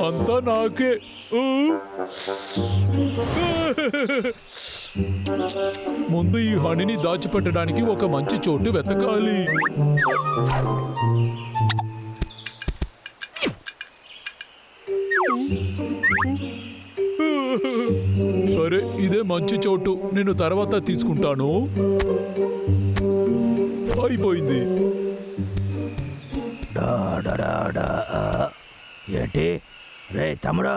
అంతా నాకే. ముందు ఈ హనీని దాచిపెట్టడానికి ఒక మంచి చోటు వెతకాలి. సరే, ఇదే మంచి చోటు. నేను తర్వాత తీసుకుంటాను. అయిపోయింది. ఏంటి రే తమ్ముడు,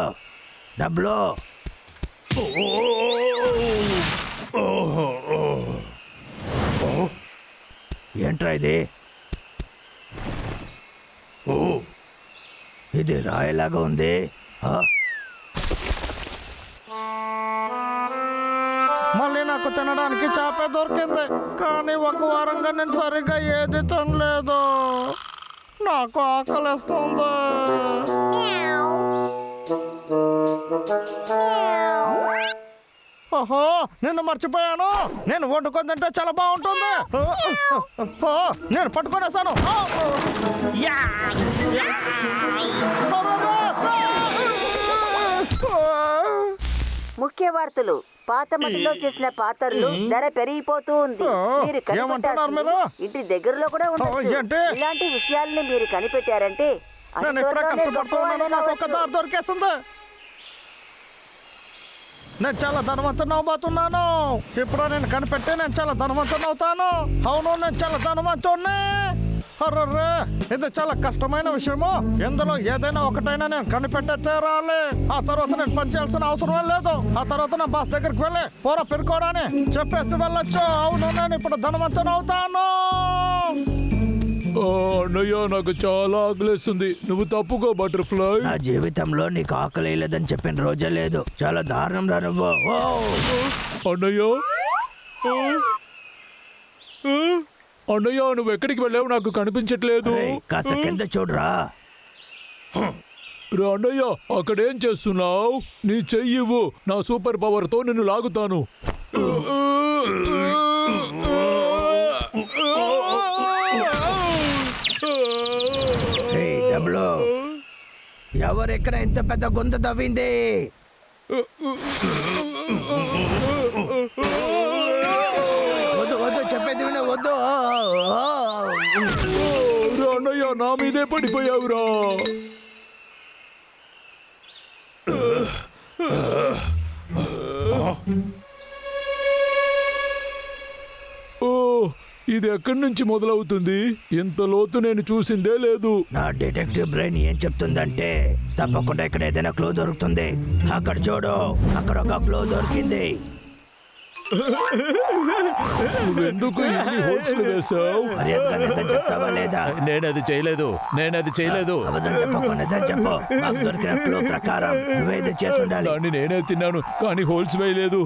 డబ్బులు? ఏంట్రా ఇది? ఇది రాయిలాగా ఉంది. మళ్ళీ నాకు తినడానికి చేపే దొరికింది, కానీ ఒక వారంగా నేను సరిగ్గా ఏది తినలేదు. నాకు ఆకలిస్తుంది. ఓహో, నిన్ను మర్చిపోయాను. నేను వండుకొని తింటే చాలా బాగుంటుంది. నేను పట్టుకొనేసాను. ముఖ్య వార్తలు. పాత మట్టిలో చేసిన పాత్రలు ధర పెరిగిపోతూ ఉంది. మీరు కనిపెట్టారు, ఇంటి దగ్గరలో కూడా ఉండొచ్చు. ఇలాంటి విషయాల్ని మీరు కనిపెట్టారంటే దొరికేస్తుంది. నేను చాలా ధనవంతుని అవబోతున్నాను. ఇప్పుడు నేను కనిపెట్టి నేను చాలా ధనవంతుని అవుతాను. అవును, నేను చాలా ధనవంతుణ్ణి. అర్రే, ఇది చాలా కష్టమైన విషయము. ఇందులో ఏదైనా ఒకటైనా నేను కనిపెట్టే తీరాలి. ఆ తర్వాత నేను పనిచేయాల్సిన అవసరం లేదు. ఆ తర్వాత నా బాస్ దగ్గరికి వెళ్ళి పూర పెరుకోవడాని చెప్పేసి వెళ్ళొచ్చు. అవును, నేను ఇప్పుడు ధనవంతుని అవుతాను. అన్నయ్య, నాకు చాలా ఆకలిస్తుంది. నువ్వు తప్పుకో బటర్ఫ్లై. నా జీవితంలో నీకు ఆకలి లేదని చెప్పిన రోజే లేదు. చాలా దారుణం రా నువ్వు. అన్నయ్య, అన్నయ్య, నువ్వు ఎక్కడికి వెళ్ళావు? నాకు కనిపించట్లేదు. కాస్త కింద చూడరా. అన్నయ్య, అక్కడేం చేస్తున్నావు? నీ చెయ్యివ్వు. నా సూపర్ పవర్ తో నిన్ను లాగుతాను. డబ్బులు ఎవరెక్కడ ఇంత పెద్ద గొంతు తవ్వింది? వద్దు వద్దు, చెప్పేది విన, వద్దు. అన్నయ్య, నా మీదే పడిపోయావురా. ఇది ఎక్కడి నుంచి మొదలవుతుంది? ఇంత లోతు నేను చూసిందే లేదు. నా డిటెక్టివ్ బ్రెయిన్ ఏం చెప్తుందంటే తప్పకుండా ఇక్కడ ఏదైనా క్లూ దొరుకుతుంది. అక్కడ చూడు, అక్కడ ఒక క్లూ దొరికింది. నువ్వెందుకు ఇన్ని హోల్స్ వేసావు? చెప్తావా లేదా? నేనది చేయలేదు. చెప్పు. మాకు దొరికిన క్లూ ప్రకారం నువ్వేదో చేసి ఉండాలి. దాన్ని నేనే తిన్నాను, కానీ హోల్స్ వేయలేదు.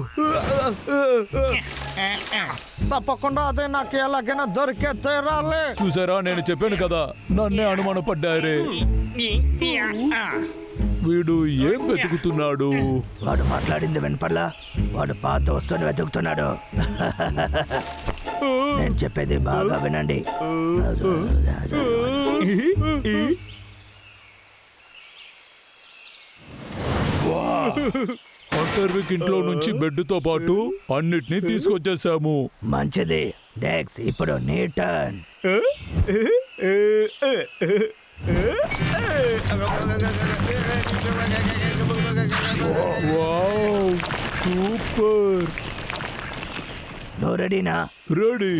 తప్పకుండా అదే నాకు ఎలాగైనా దొరికే తీరాలి. చూసారా, నేను చెప్పాను కదా, నన్నే అనుమానపడ్డారే. వీడు ఏం వెతుకుతున్నాడు? వాడు మాట్లాడింది వినపడలా? వాడు పాత వస్తువుని వెతుకుతున్నాడు. నేను చెప్పేది బాగా వినండి. హంటర్విక్ ఇంట్లో నుంచి బెడ్తో పాటు అన్నిటినీ తీసుకొచ్చేసాము. మంచిది డెక్స్, ఇప్పుడు నీ టర్న్. Wow, super. నువ్వు రెడీనా? రెడీ.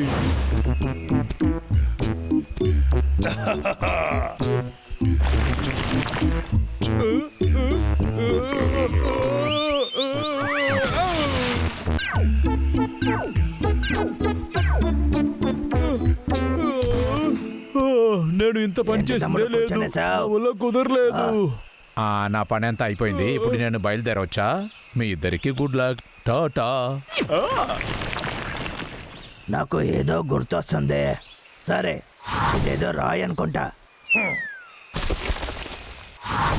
నేను ఇంత పని చేసిందే లేదు, వల్ల కుదరలేదు. నా పని అంతా అయిపోయింది. ఇప్పుడు నేను బయలుదేరవచ్చా? మీ ఇద్దరికి గుడ్ లక్. టాటా. నాకు ఏదో గుర్తొస్తుంది. సరే, ఇదేదో రాయి అనుకుంటా.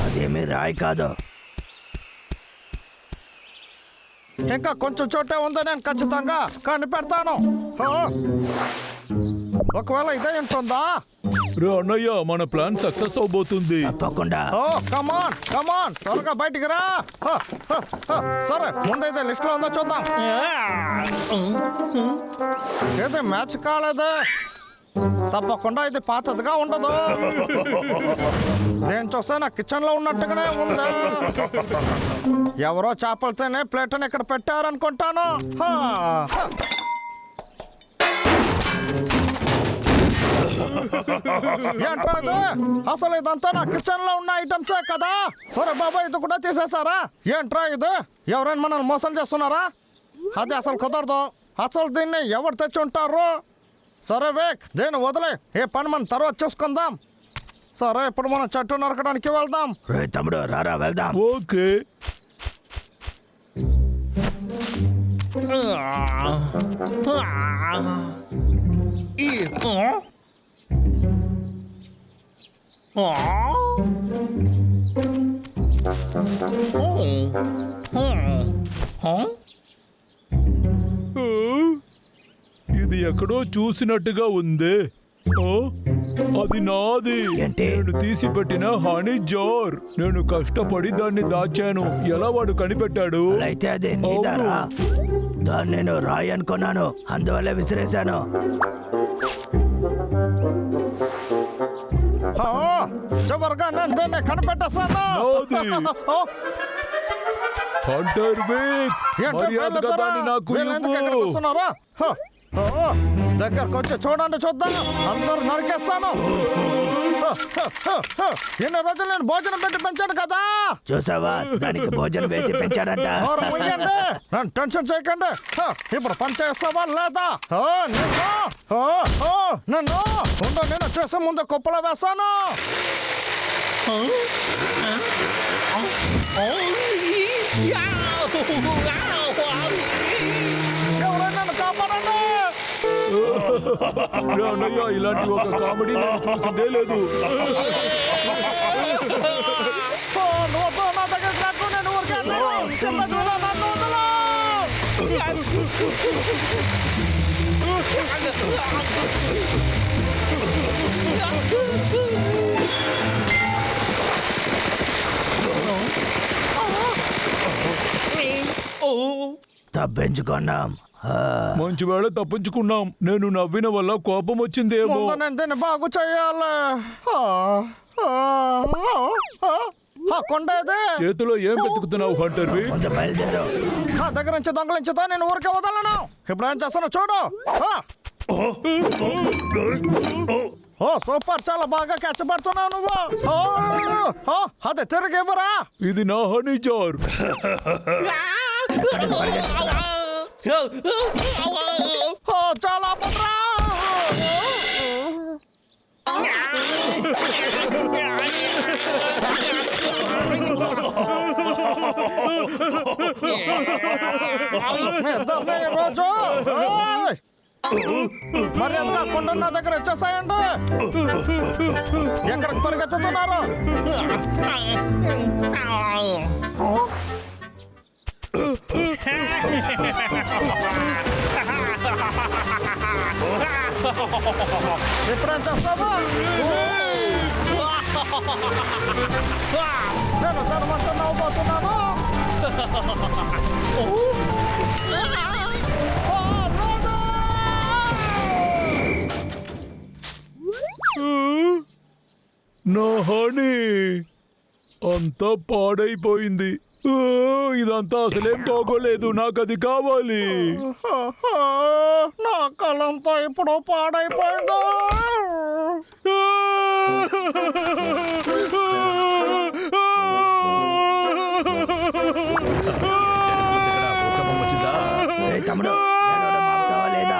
అదేమీ రాయి కాదు. ఇంకా కొంచెం చోటే ఉందో నేను ఖచ్చితంగా కనిపెడతాను. ఒకవేళ ఇదే ఉంటుందా? రే అన్నయ్య మన ప్లాన్ సక్సెస్ అవబోతుంది. తప్పకుండా. ఓ కమాన్ కమాన్, త్వరగా బయటికి రా. సరే, ముందైతే లిస్ట్ లో ఉందో చూద్దాం. ఏది మ్యాచ్ కాలేదే. తప్పకుండా ఇది పాతదిగా ఉండదు. నేను చూస్తే నా కిచెన్ లో ఉన్నట్టుగానే ఉంది. ఎవరో చేపలు తినే ప్లేట్ని ఇక్కడ పెట్టారనుకుంటాను. ఏంట్రా ఇది? అసలు ఇదంతా నా కిచెన్ లో ఉన్న ఐటమ్సే కదా. సరే బాబా, ఇది కూడా తీసేసారా? ఏంట్రా ఇది? ఎవరైనా మనల్ని మోసం చేస్తున్నారా? అది అసలు కుదరదు. అసలు దీన్ని ఎవరు తెచ్చి ఉంటారు? సరే వేక్, దీన్ని వదిలే. ఏ పని మనం తర్వాత చూసుకుందాం. సరే, ఇప్పుడు మనం చెట్టు నరకడానికి వెళ్దాం. రే తమ్ముడు, రారా వెళ్దాం. ఓకే. ఇది ఎక్కడో చూసినట్టుగా ఉంది. అది నాది. ఏంటి? నేను తీసి పెట్టిన హనీ జార్. నేను కష్టపడి దాన్ని దాచాను. ఎలా వాడు కనిపెట్టాడు? అయితే అది నీదారా? దాన్ని నేను రాయి అనుకున్నాను, అందువల్ల విసిరేశాను. చివరిగా నేను దీన్ని కనిపెట్టేస్తాను. హంటర్ వీక్, మర్యాదగా దాన్ని నాకు ఇవ్వు. దగ్గరకు వచ్చి చూడండి, చూద్దాం. అందరూ నరికేస్తాను. ఎన్ని రోజులు నేను భోజనం పెట్టి పెంచాను కదా. చూసావా, దానికి భోజనం వేసి పెంచాడంట. నన్ను టెన్షన్ చేయకండి. ఇప్పుడు పని చేస్తావా లేదా? నన్ను ఉందో నేను చేసే ముందు కుప్పలో వేస్తాను. ఎవరైనా నన్ను కాపాడండి. అన్నయ్య, ఇలాంటి ఒక కామెడీ నేను చూసిందే లేదు. నువ్వు నా దగ్గర రాకు, నేను ఊరికే నన్ను వదలు. తప్పించుకున్నాం. మంచి వేళ తప్పించుకున్నాం. నేను నవ్విన వల్ల కోపం వచ్చిందేమో. నేను దీన్ని బాగు చేయాలి. కొండ ఇది. చేతిలో ఏం వెతుకుతున్నావు హంటర్వి? బయలుదేరు. నా దగ్గర నుంచి దొంగలించుతా నేను ఊరికే వదలను. ఇప్పుడు ఏం చేస్తానో చూడు. సూపర్, చాలా బాగా కష్టపడుతున్నావు నువ్వు. అదే తిరిగి ఇవ్వరా. ఇది నా హనీ జార్. చాలా పడరా. రోజు మర్యాదగా కొండ నా దగ్గర వచ్చేసాయండి. ఎక్కడికి పరిగెత్తుతున్నారు? ఇప్పుడేం చేస్తావా? నేను ధర్మంతో నవ్వుపోతున్నాను. నా హనీ అంతా పాడైపోయింది. ఇదంతా అసలేం బాగోలేదు. నాకు అది కావాలి. నా కళ్ళంతా ఇప్పుడు పాడైపోయింది. తమ్ముడు, లేదా?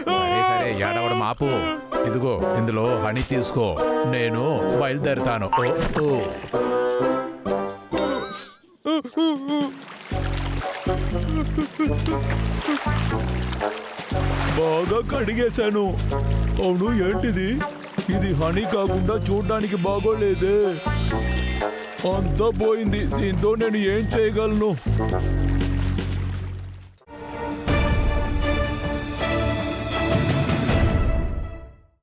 సరే సరే, ఏడవడం ఆపు. ఇదిగో, ఇందులో హనీ తీసుకో. నేను బయలుదేరుతాను. బాగా కడిగేశాను. అవును, ఏంటిది? ఇది హనీ కాకుండా చూడ్డానికి బాగోలేదే. అంతా పోయింది. దీంతో నేను ఏం చేయగలను?